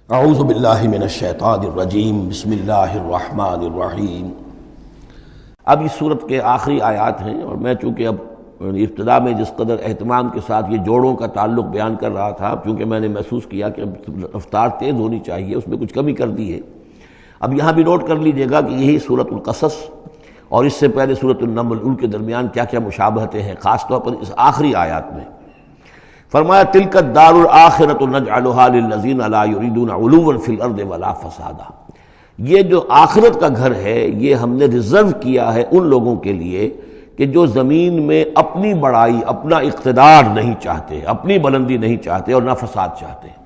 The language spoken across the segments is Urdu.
اعوذ باللہ من الشیطان الرجیم بسم اللہ الرحمن الرحیم۔ اب اس صورت کے آخری آیات ہیں، اور میں چونکہ اب ابتدا میں جس قدر اہتمام کے ساتھ یہ جوڑوں کا تعلق بیان کر رہا تھا، چونکہ میں نے محسوس کیا کہ رفتار تیز ہونی چاہیے، اس میں کچھ کمی کر دی ہے۔ اب یہاں بھی نوٹ کر لیجئے گا کہ یہی سورۃ القصص اور اس سے پہلے سورۃ النمل، ان کے درمیان کیا کیا مشابہتیں ہیں، خاص طور پر اس آخری آیات میں۔ فرمایا تلک الدار الآخرۃ نجعلھا للذین لا یریدون علوا فی الارض ولا فسادا، یہ جو آخرت کا گھر ہے یہ ہم نے ریزرو کیا ہے ان لوگوں کے لیے کہ جو زمین میں اپنی بڑائی، اپنا اقتدار نہیں چاہتے، اپنی بلندی نہیں چاہتے اور نہ فساد چاہتے۔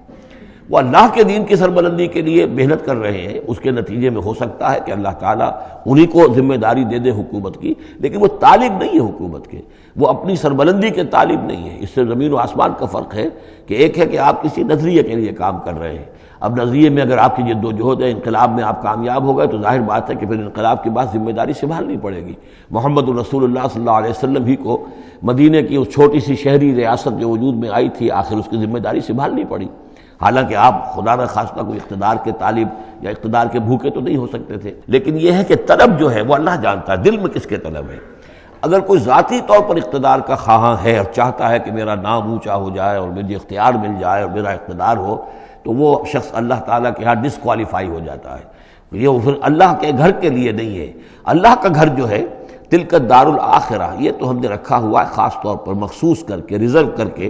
وہ اللہ کے دین کی سربلندی کے لیے محنت کر رہے ہیں، اس کے نتیجے میں ہو سکتا ہے کہ اللہ تعالیٰ انہی کو ذمہ داری دے دے حکومت کی، لیکن وہ طالب نہیں ہے حکومت کے، وہ اپنی سربلندی کے طالب نہیں ہے۔ اس سے زمین و آسمان کا فرق ہے کہ ایک ہے کہ آپ کسی نظریے کے لیے کام کر رہے ہیں۔ اب نظریے میں اگر آپ کی جد و جہد ہے، انقلاب میں آپ کامیاب ہو گئے تو ظاہر بات ہے کہ پھر انقلاب کے بعد ذمہ داری سنبھالنی پڑے گی۔ محمد رسول اللہ صلی اللہ علیہ وسلم ہی کو مدینے کی اس چھوٹی سی شہری ریاست جو وجود میں آئی تھی، آخر اس کی ذمہ داری سنبھالنی پڑی، حالانکہ آپ خدا نہ خواستہ کوئی اقتدار کے طالب یا اقتدار کے بھوکے تو نہیں ہو سکتے تھے، لیکن یہ ہے کہ طلب جو ہے وہ اللہ جانتا ہے دل میں کس کے طلب ہے۔ اگر کوئی ذاتی طور پر اقتدار کا خواہاں ہے اور چاہتا ہے کہ میرا نام اونچا ہو جائے اور مجھے اختیار مل جائے اور میرا اقتدار ہو، تو وہ شخص اللہ تعالیٰ کے ہاں ڈسکوالیفائی ہو جاتا ہے۔ یہ پھر اللہ کے گھر کے لیے نہیں ہے۔ اللہ کا گھر جو ہے تلک الدار الآخرہ، یہ تو ہم نے رکھا ہوا ہے خاص طور پر مخصوص کر کے، ریزرو کر کے،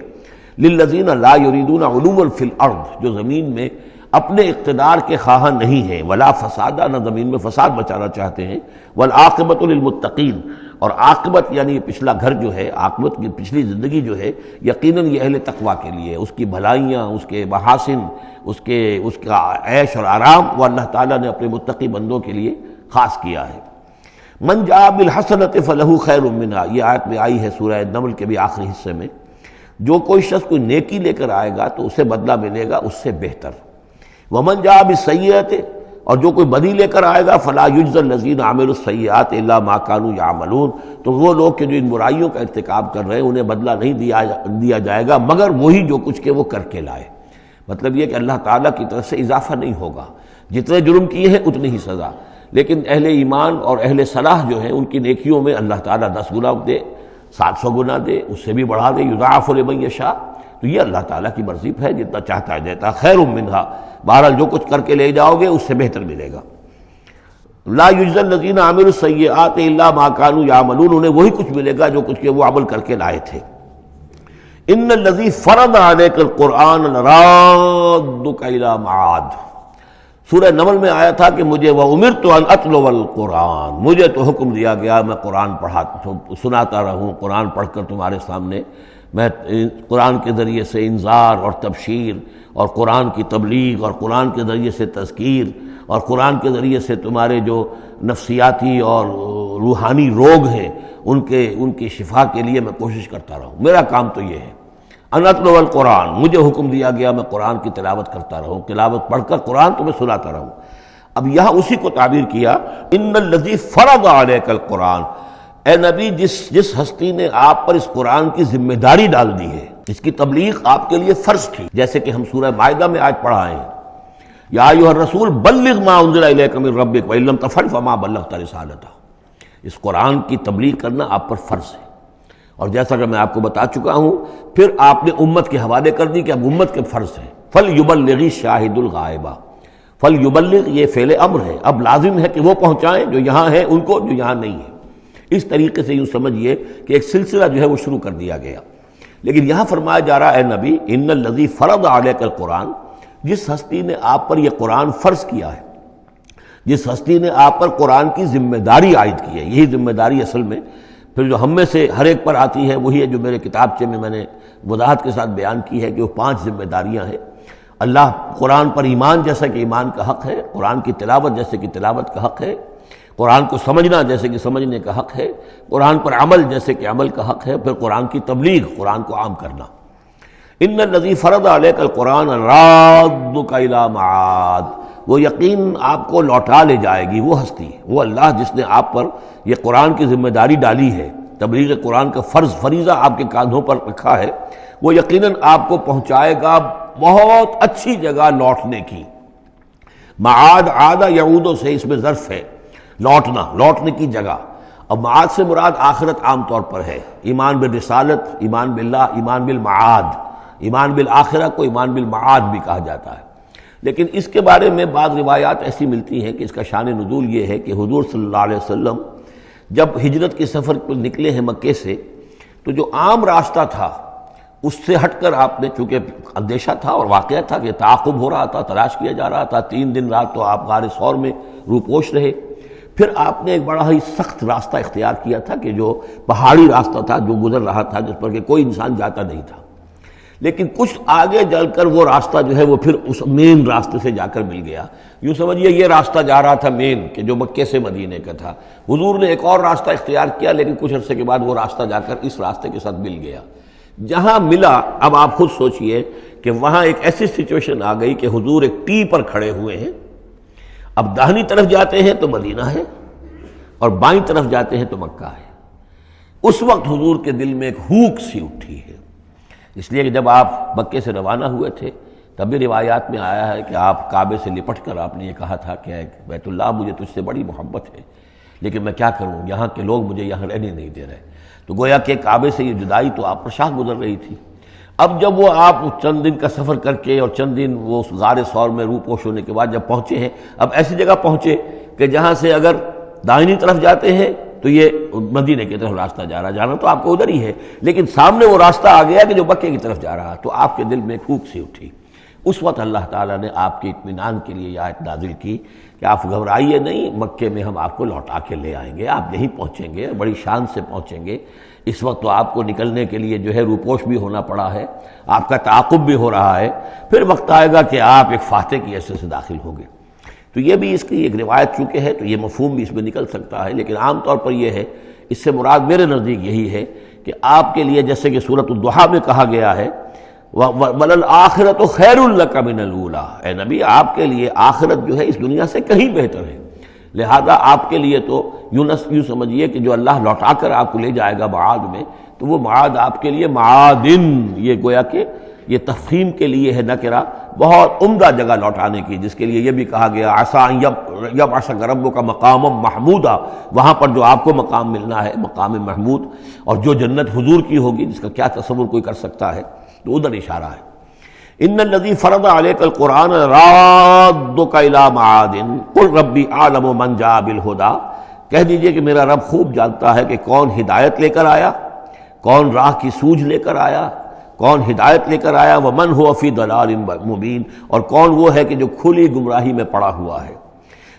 للذین لا یریدون علوا فی الارض، جو زمین میں اپنے اقتدار کے خواہاں نہیں ہیں، ولا فسادا، نہ زمین میں فساد بچانا چاہتے ہیں، والعاقبۃ للمتقین، اور عاقبت یعنی پچھلا گھر جو ہے، عاقبت کی پچھلی زندگی جو ہے یقیناً یہ اہل تقویٰ کے لیے، اس کی بھلائیاں، اس کے محاسن، اس کا عیش اور آرام وہ اللہ تعالیٰ نے اپنے متقی بندوں کے لیے خاص کیا ہے۔ من جاء بالحسنۃ فلہ خیر منہا، یہ آیت میں آئی ہے سورہ نمل کے بھی آخری حصے میں۔ جو کوئی شخص کوئی نیکی لے کر آئے گا تو اسے بدلہ ملے گا اس سے بہتر۔ ومن جاء بالسیئۃ، اور جو کوئی بدی لے کر آئے گا فلا یجزی الذین عملوا السیئات الا ما كانوا یعملون، تو وہ لوگ کہ جو ان برائیوں کا ارتکاب کر رہے ہیں انہیں بدلہ نہیں دیا جائے گا مگر وہی جو کچھ کہ وہ کر کے لائے۔ مطلب یہ کہ اللہ تعالیٰ کی طرف سے اضافہ نہیں ہوگا، جتنے جرم کیے ہیں اتنی ہی سزا، لیکن اہل ایمان اور اہل صلاح جو ہیں ان کی نیکیوں میں اللہ تعالیٰ 10 گنا دے، 700 گنا دے، اس سے بھی بڑھا دے، یضاعف لمن یشاء، تو یہ اللہ تعالیٰ کی مرضی ہے، جتنا چاہتا ہے دیتا، خیر منہا، بہرحال جو کچھ کر کے لے جاؤ گے اس سے بہتر ملے گا۔ لا یجزی الذین عملوا السیئات الا ما كانوا یعملون، انہیں وہی کچھ ملے گا جو کچھ کہ وہ عمل کر کے لائے تھے۔ ان الذی فرض علیک القرآن لرادک الی معاد، سورہ نمل میں آیا تھا کہ مجھے وَأُمِرْتُ أَنْ أَتْلُوَ الْقُرْآنَ، مجھے تو حکم دیا گیا میں قرآن سناتا رہوں، قرآن پڑھ کر تمہارے سامنے میں قرآن کے ذریعے سے انذار اور تبشیر اور قرآن کی تبلیغ اور قرآن کے ذریعے سے تذکیر اور قرآن کے ذریعے سے تمہارے جو نفسیاتی اور روحانی روگ ہیں ان کی شفا کے لیے میں کوشش کرتا رہوں۔ میرا کام تو یہ ہے، ان اتلو القرآن، مجھے حکم دیا گیا میں قرآن کی تلاوت کرتا رہوں، تلاوت پڑھ کر قرآن تمہیں سناتا رہوں۔ اب یہاں اسی کو تعبیر کیا، ان الذی فرض علیک القرآن، اے نبی جس ہستی نے آپ پر اس قرآن کی ذمہ داری ڈال دی ہے، اس کی تبلیغ آپ کے لیے فرض تھی، جیسے کہ ہم سورہ مائدہ میں آج پڑھا ہے، یا ایھا الرسول بلغ ما انزل الیک من ربک وان لم تفعل فما بلغت رسالتہ، اس قرآن کی تبلیغ کرنا آپ پر فرض ہے۔ اور جیسا کہ میں آپ کو بتا چکا ہوں، پھر آپ نے امت کے حوالے کر دی کہ اب امت کے فرض ہے۔ فَلْيُبَلِّغِ الشَّاهِدُ الْغَائِبَ، فَلْيُبَلِّغ یہ فعل امر ہے، اب لازم ہے کہ وہ پہنچائیں جو یہاں ہیں ان کو، جو یہاں نہیں ہے۔ اس طریقے سے یوں سمجھیے کہ ایک سلسلہ جو ہے وہ شروع کر دیا گیا، لیکن یہاں فرمایا جا رہا ہے اے نبی ان الذی فرض علیک القرآن، جس ہستی نے آپ پر یہ قرآن فرض کیا ہے، جس ہستی نے آپ پر قرآن کی ذمہ داری عائد کی ہے۔ یہی ذمہ داری اصل میں پھر جو ہم میں سے ہر ایک پر آتی ہے وہی ہے جو میرے کتابچے میں نے وضاحت کے ساتھ بیان کی ہے کہ وہ 5 ذمہ داریاں ہیں۔ اللہ قرآن پر ایمان جیسا کہ ایمان کا حق ہے، قرآن کی تلاوت جیسے کہ تلاوت کا حق ہے، قرآن کو سمجھنا جیسے کہ سمجھنے کا حق ہے، قرآن پر عمل جیسے کہ عمل کا حق ہے، پھر قرآن کی تبلیغ، قرآن کو عام کرنا۔ ان الذی فرض علیک القرآن لرادک الی معاد، وہ یقین آپ کو لوٹا لے جائے گی وہ ہستی، وہ اللہ جس نے آپ پر یہ قرآن کی ذمہ داری ڈالی ہے، تبلیغ قرآن کا فریضہ آپ کے کاندھوں پر رکھا ہے، وہ یقیناً آپ کو پہنچائے گا بہت اچھی جگہ لوٹنے کی۔ معاد عاد یعود سے اس میں ظرف ہے، لوٹنا، لوٹنے کی جگہ۔ اب معاد سے مراد آخرت عام طور پر ہے، ایمان بالرسالت، ایمان باللہ، ایمان بالمعاد، ایمان بالآخرہ کو ایمان بالمعاد بھی کہا جاتا ہے۔ لیکن اس کے بارے میں بعض روایات ایسی ملتی ہیں کہ اس کا شان نزول یہ ہے کہ حضور صلی اللہ علیہ وسلم جب ہجرت کے سفر پر نکلے ہیں مکے سے، تو جو عام راستہ تھا اس سے ہٹ کر آپ نے، چونکہ اندیشہ تھا اور واقعہ تھا کہ تعاقب ہو رہا تھا، تلاش کیا جا رہا تھا، 3 دن رات تو آپ غار ثور میں روپوش رہے، پھر آپ نے ایک بڑا ہی سخت راستہ اختیار کیا تھا کہ جو پہاڑی راستہ تھا جو گزر رہا تھا، جس پر کہ کوئی انسان جاتا نہیں تھا، لیکن کچھ آگے چل کر وہ راستہ جو ہے وہ پھر اس مین راستے سے جا کر مل گیا۔ یوں سمجھیے یہ راستہ جا رہا تھا مین، کہ جو مکے سے مدینے کا تھا، حضور نے ایک اور راستہ اختیار کیا، لیکن کچھ عرصے کے بعد وہ راستہ جا کر اس راستے کے ساتھ مل گیا۔ جہاں ملا، اب آپ خود سوچئے کہ وہاں ایک ایسی سچویشن آ گئی کہ حضور ایک ٹی پر کھڑے ہوئے ہیں، اب داہنی طرف جاتے ہیں تو مدینہ ہے اور بائیں طرف جاتے ہیں تو مکہ ہے۔ اس وقت حضور کے دل میں ایک ہوک سی اٹھی ہے، اس لیے کہ جب آپ مکے سے روانہ ہوئے تھے تب بھی روایات میں آیا ہے کہ آپ کعبے سے لپٹ کر آپ نے یہ کہا تھا کہ بیت اللہ مجھے تجھ سے بڑی محبت ہے، لیکن میں کیا کروں، یہاں کے لوگ مجھے یہاں رہنے نہیں دے رہے۔ تو گویا کہ کعبے سے یہ جدائی تو آپ پر شاہ گزر رہی تھی۔ اب جب وہ آپ چند دن کا سفر کر کے اور چند دن وہ غار ثور میں روپوش ہونے کے بعد جب پہنچے ہیں، اب ایسی جگہ پہنچے کہ جہاں سے اگر دائنی طرف جاتے ہیں تو یہ مدینے کی طرف راستہ جا رہا، جانا تو آپ کو ادھر ہی ہے، لیکن سامنے وہ راستہ آ گیا کہ جو مکے کی طرف جا رہا، تو آپ کے دل میں ایک پھونک سی اٹھی۔ اس وقت اللہ تعالیٰ نے آپ کے اطمینان کے لیے یہ آیت نازل کی کہ آپ گھبرائیے نہیں، مکے میں ہم آپ کو لوٹا کے لے آئیں گے، آپ یہیں پہنچیں گے، بڑی شان سے پہنچیں گے۔ اس وقت تو آپ کو نکلنے کے لیے جو ہے روپوش بھی ہونا پڑا ہے، آپ کا تعاقب بھی ہو رہا ہے، پھر وقت آئے گا کہ آپ ایک فاتح کی حیثیت سے داخل ہوں گے۔ تو یہ بھی اس کی ایک روایت چونکہ ہے تو یہ مفہوم بھی اس میں نکل سکتا ہے، لیکن عام طور پر یہ ہے، اس سے مراد میرے نزدیک یہی ہے کہ آپ کے لیے جیسے کہ سورۃ الضحیٰ میں کہا گیا ہے وَلَلْآخِرَةُ خَيْرٌ لَكَ مِنَ الْأُولَىٰ، اے نبی آپ کے لیے آخرت جو ہے اس دنیا سے کہیں بہتر ہے، لہذا آپ کے لیے تو یوں سمجھیے کہ جو اللہ لوٹا کر آپ کو لے جائے گا معاد میں، تو وہ معاد آپ کے لیے معادن، یہ گویا کہ یہ تفخیم کے لیے ہے نکرہ، بہت عمدہ جگہ لوٹانے کی، جس کے لیے یہ بھی کہا گیا عسیٰ ان یبعثک ربک مقاما محمودا، وہاں پر جو آپ کو مقام ملنا ہے مقام محمود، اور جو جنت حضور کی ہوگی جس کا کیا تصور کوئی کر سکتا ہے، تو ادھر اشارہ ہے۔ ان الذی فرض علیک القرآن رادک الی معاد قل ربی اعلم من جاء بالہدی، کہہ دیجئے کہ میرا رب خوب جانتا ہے کہ کون ہدایت لے کر آیا، کون راہ کی سوجھ لے کر آیا، کون ہدایت لے کر آیا، ومن هو فی ضلال مبین، اور کون وہ ہے کہ جو کھلی گمراہی میں پڑا ہوا ہے۔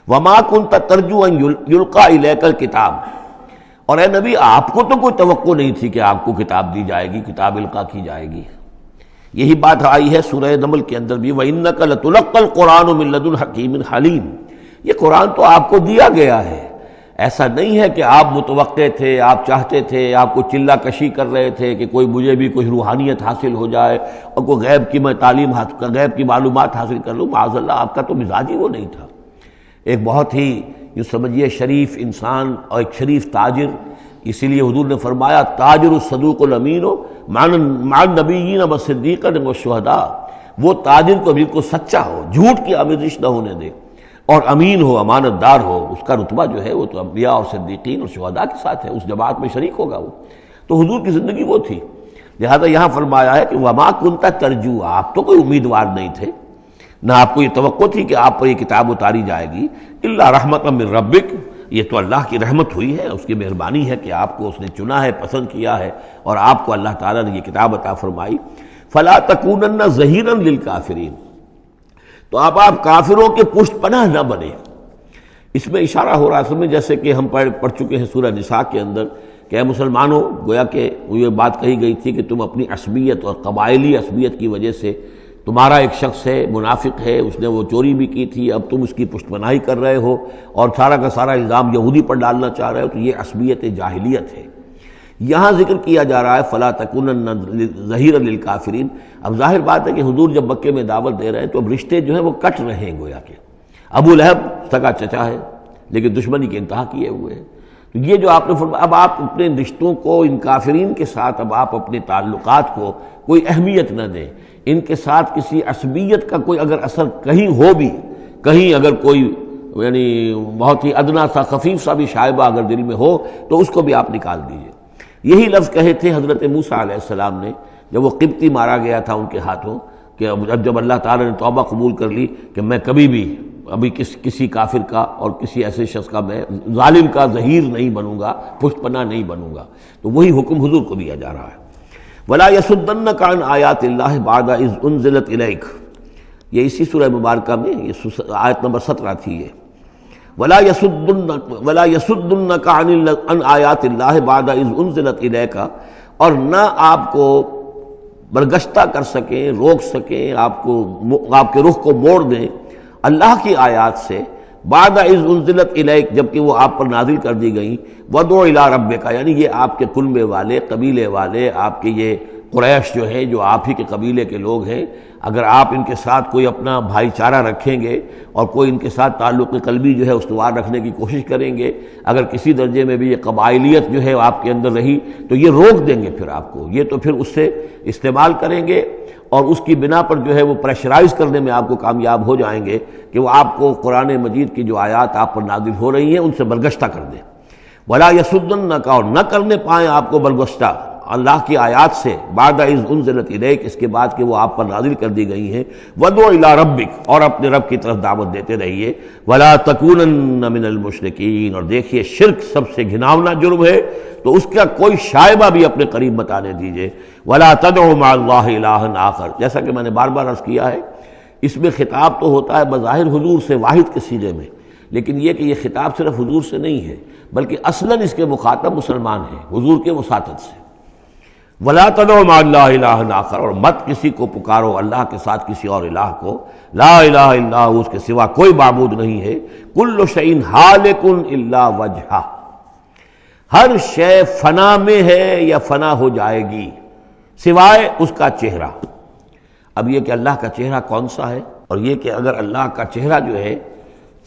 وما کنت ترجو ان یلقی الیک الکتاب، اور اے نبی آپ کو تو کوئی توقع نہیں تھی کہ آپ کو کتاب دی جائے گی، کتاب القا کی جائے گی۔ یہی بات آئی ہے سورہ نمل کے اندر بھی وَإِنَّكَ لَتُلَقَّى الْقُرْآنُ مِن لَّدُنْ حَكِيمٍ حَلِيمٍ، یہ قرآن تو آپ کو دیا گیا ہے، ایسا نہیں ہے کہ آپ متوقع تھے، آپ چاہتے تھے، آپ کو چلہ کشی کر رہے تھے کہ کوئی مجھے بھی کوئی روحانیت حاصل ہو جائے اور کوئی غیب کی میں تعلیم غیب کی معلومات حاصل کر لوں، معاذ اللہ آپ کا تو مزاج ہی وہ نہیں تھا۔ ایک بہت ہی یوں سمجھیے شریف انسان اور ایک شریف تاجر، اسی لیے حضور نے فرمایا تاجر الصدوق الامین مع النبیین والصدیقین والشہداء، وہ تاجر کو بالکل سچا ہو، جھوٹ کی آمیزش نہ ہونے دے، اور امین ہو، امانت دار ہو، اس کا رتبہ جو ہے وہ تو انبیاء اور صدیقین اور شہداء کے ساتھ ہے، اس جماعت میں شریک ہوگا وہ۔ تو حضور کی زندگی وہ تھی، لہذا یہاں فرمایا ہے کہ وما کنت ترجو، آپ تو کوئی امیدوار نہیں تھے، نہ آپ کو یہ توقع تھی کہ آپ پر یہ کتاب اتاری جائے گی، الا رحمۃ من ربک، یہ تو اللہ کی رحمت ہوئی ہے، اس کی مہربانی ہے کہ آپ کو اس نے چنا ہے، پسند کیا ہے، اور آپ کو اللہ تعالیٰ نے یہ کتاب عطا فرمائی۔ فلا تکونن ظہیرا للکافرین، تو آپ کافروں کے پشت پناہ نہ بنے۔ اس میں اشارہ ہو رہا ہے اصل میں، جیسے کہ ہم پڑھ چکے ہیں سورہ نساء کے اندر کہ اے مسلمانوں، گویا کہ یہ بات کہی گئی تھی کہ تم اپنی عصبیت اور قبائلی عصبیت کی وجہ سے، تمہارا ایک شخص ہے منافق ہے، اس نے وہ چوری بھی کی تھی، اب تم اس کی پشت پناہی کر رہے ہو اور سارا کا سارا الزام یہودی پر ڈالنا چاہ رہے ہو، تو یہ عصبیت جاہلیت ہے۔ یہاں ذکر کیا جا رہا ہے فلا تکونن ظہیرا للکافرین۔ اب ظاہر بات ہے کہ حضور جب مکے میں دعوت دے رہے ہیں تو اب رشتے جو ہیں وہ کٹ رہے ہیں، گویا کہ ابو لہب سگا چچا ہے لیکن دشمنی کی انتہا کیے ہوئے ہیں۔ تو یہ جو آپ نے فرمایا، اب آپ اپنے رشتوں کو ان کافرین کے ساتھ، اب آپ اپنے تعلقات کو کوئی اہمیت نہ دیں، ان کے ساتھ کسی عصبیت کا کوئی اگر اثر کہیں ہو بھی، کہیں اگر کوئی یعنی بہت ہی ادنا سا خفیف سا بھی شائبہ اگر دل میں ہو تو اس کو بھی آپ نکال دیجئے۔ یہی لفظ کہے تھے حضرت موسیٰ علیہ السلام نے جب وہ قبطی مارا گیا تھا ان کے ہاتھوں، کہ جب اللہ تعالیٰ نے توبہ قبول کر لی کہ میں کبھی بھی ابھی کسی کافر کا اور کسی ایسے شخص کا، میں ظالم کا ظہیر نہیں بنوں گا، پشت پناہ نہیں بنوں گا، تو وہی حکم حضور کو دیا جا رہا ہے۔ وَلَا يَصُدَّنَّكَ عَنْ آيَاتِ اللَّهِ بَعْدَ إِذْ أُنزِلَتْ إِلَيْكَ، یہ اسی سورہ مبارکہ میں یہ آیت نمبر 17 تھی یہ۔ وَلَا يَصُدُّنَّكَ عَنْ آيَاتِ اللَّهِ بَعْدَ إِذْ أُنزِلَتْ إِلَيْكَ، اور نہ آپ کو برگشتہ کر سکیں، روک سکیں، آپ کے رخ کو موڑ دیں اللہ کی آیات سے، بعد اذ انزلت الیک، جبکہ وہ آپ پر نازل کر دی گئیں، وَدْعُ إِلَىٰ رَبِّكَ، یعنی یہ آپ کے کنبے والے، قبیلے والے، آپ کے یہ قریش جو ہے جو آپ ہی کے قبیلے کے لوگ ہیں، اگر آپ ان کے ساتھ کوئی اپنا بھائی چارہ رکھیں گے اور کوئی ان کے ساتھ تعلق قلبی جو ہے استوار رکھنے کی کوشش کریں گے، اگر کسی درجے میں بھی یہ قبائلیت جو ہے آپ کے اندر رہی تو یہ روک دیں گے پھر آپ کو، یہ تو پھر اس سے استعمال کریں گے اور اس کی بنا پر جو ہے وہ پریشرائز کرنے میں آپ کو کامیاب ہو جائیں گے کہ وہ آپ کو قرآن مجید کی جو آیات آپ پر نازل ہو رہی ہیں ان سے برگشتہ کر دیں۔ وَلَا يَصُدُّنَّكَ، اور نہ کرنے پائیں آپ کو برگشتہ اللہ کی آیات سے، بعد اذ انزلت الیک، اس کے بعد کہ وہ آپ پر نازل کر دی گئی ہیں، وَدْعُ إِلَىٰ رَبِّكَ، اور اپنے رب کی طرف دعوت دیتے رہیے، وَلَا تَكُونَنَّ مِنَ الْمُشْرِكِينَ، اور دیکھیے شرک سب سے گھناؤنا جرم ہے تو اس کا کوئی شائبہ بھی اپنے قریب مت آنے دیجیے۔ وَلَا تَدْعُ مَعَ اللَّهِ إِلَٰهًا آخر، جیسا کہ میں نے بار بار عرض کیا ہے، اس میں خطاب تو ہوتا ہے بظاہر حضور سے واحد کے صیغے میں، لیکن یہ کہ یہ خطاب صرف حضور سے نہیں ہے بلکہ اصلاً اس کے مخاطب مسلمان ہیں حضور کے وساطت سے۔ وَلَا تَدْعُ مَعَ اللَّهِ إِلَٰهًا آخر، اور مت کسی کو پکارو اللہ کے ساتھ کسی اور الہ کو، لا الہ الا ہو، اس کے سوا کوئی معبود نہیں ہے، کل شیء ہالک الا وجہہ، ہر شے فنا میں ہے یا فنا ہو جائے گی سوائے اس کا چہرہ۔ اب یہ کہ اللہ کا چہرہ کون سا ہے، اور یہ کہ اگر اللہ کا چہرہ جو ہے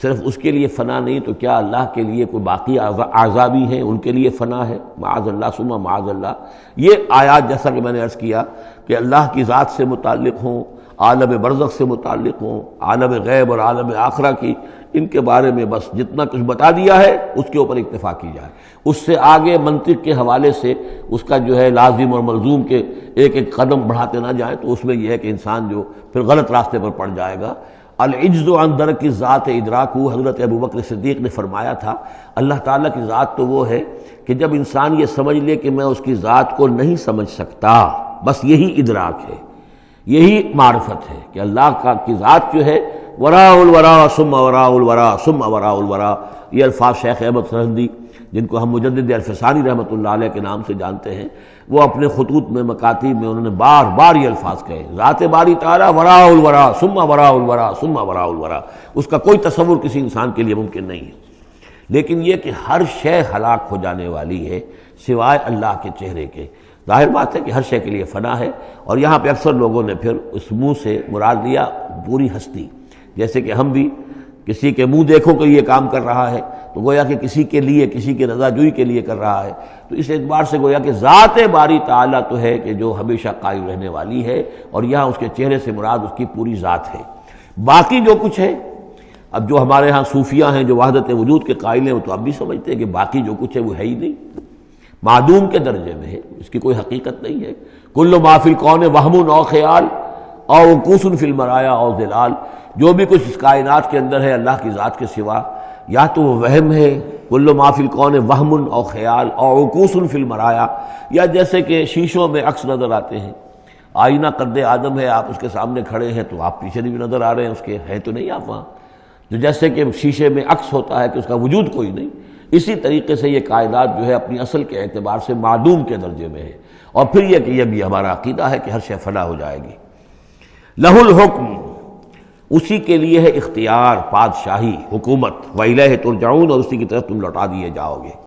صرف اس کے لیے فنا نہیں تو کیا اللہ کے لیے کوئی باقی اعضاء بھی ہیں، ان کے لیے فنا ہے؟ معاذ اللہ ثم معاذ اللہ۔ یہ آیات جیسا کہ میں نے عرض کیا کہ اللہ کی ذات سے متعلق ہوں، عالم برزخ سے متعلق ہوں، عالم غیب اور عالم آخرہ کی، ان کے بارے میں بس جتنا کچھ بتا دیا ہے اس کے اوپر اکتفا کی جائے، اس سے آگے منطق کے حوالے سے اس کا جو ہے لازم اور ملزوم کے ایک ایک قدم بڑھاتے نہ جائیں تو اس میں یہ ہے کہ انسان جو پھر غلط راستے پر پڑ جائے گا۔ العجز عن درک ذات ادراکو، حضرت ابوبکر صدیق نے فرمایا تھا اللہ تعالیٰ کی ذات تو وہ ہے کہ جب انسان یہ سمجھ لے کہ میں اس کی ذات کو نہیں سمجھ سکتا، بس یہی ادراک ہے، یہی معرفت ہے کہ اللہ کی ذات جو ہے وراء الورا ثم وراء الورا ثم وراء الورا۔ یہ الفاظ شیخ احمد سرہندی جن کو ہم مجدد الفسانی رحمۃ اللہ علیہ کے نام سے جانتے ہیں، وہ اپنے خطوط میں مکاتیب میں انہوں نے بار بار یہ الفاظ کہے، ذات باری تعالیٰ وراء الورا ثم وراء الورا ثم وراء الورا، اس کا کوئی تصور کسی انسان کے لیے ممکن نہیں ہے۔ لیکن یہ کہ ہر شے ہلاک ہو جانے والی ہے سوائے اللہ کے چہرے کے، ظاہر بات ہے کہ ہر شے کے لیے فنا ہے، اور یہاں پہ اکثر لوگوں نے پھر اس منہ سے مراد لیا پوری ہستی، جیسے کہ ہم بھی کسی کے منہ دیکھو کہ یہ کام کر رہا ہے تو گویا کہ کسی کے لیے، کسی کے رضا جوئی کے لیے کر رہا ہے، تو اس اعتبار سے گویا کہ ذات باری تعالیٰ تو ہے کہ جو ہمیشہ قائم رہنے والی ہے، اور یہاں اس کے چہرے سے مراد اس کی پوری ذات ہے۔ باقی جو کچھ ہے، اب جو ہمارے ہاں صوفیہ ہیں جو وحدت وجود کے قائل ہیں وہ تو اب بھی سمجھتے ہیں کہ باقی جو کچھ ہے وہ ہے ہی نہیں، معدوم کے درجے میں ہے، اس کی کوئی حقیقت نہیں ہے۔ کل ما فی الکون وہم او خیال او وقوس فی المرایا او ظلال، جو بھی کچھ اس کائنات کے اندر ہے اللہ کی ذات کے سوا یا تو وہ وہم ہے، کل ما فی الکون وہم او خیال او وقوس فی المرایا، یا جیسے کہ شیشوں میں عکس نظر آتے ہیں، آئینہ قد آدم ہے، آپ اس کے سامنے کھڑے ہیں تو آپ پیچھے بھی نظر آ رہے ہیں، اس کے ہیں تو نہیں آپ وہاں، جو جیسے کہ شیشے میں عکس ہوتا ہے کہ اس کا وجود کوئی نہیں، اسی طریقے سے یہ کائنات جو ہے اپنی اصل کے اعتبار سے معدوم کے درجے میں ہے۔ اور پھر یہ کہ یہ بھی ہمارا عقیدہ ہے کہ ہر شے فنا ہو جائے گی۔ لہ الحکم، اسی کے لیے ہے اختیار، بادشاہی، حکومت، وَإِلَيْهِ تُرْجَعُونَ، اور اسی کی طرف تم لوٹا دیے جاؤ گے۔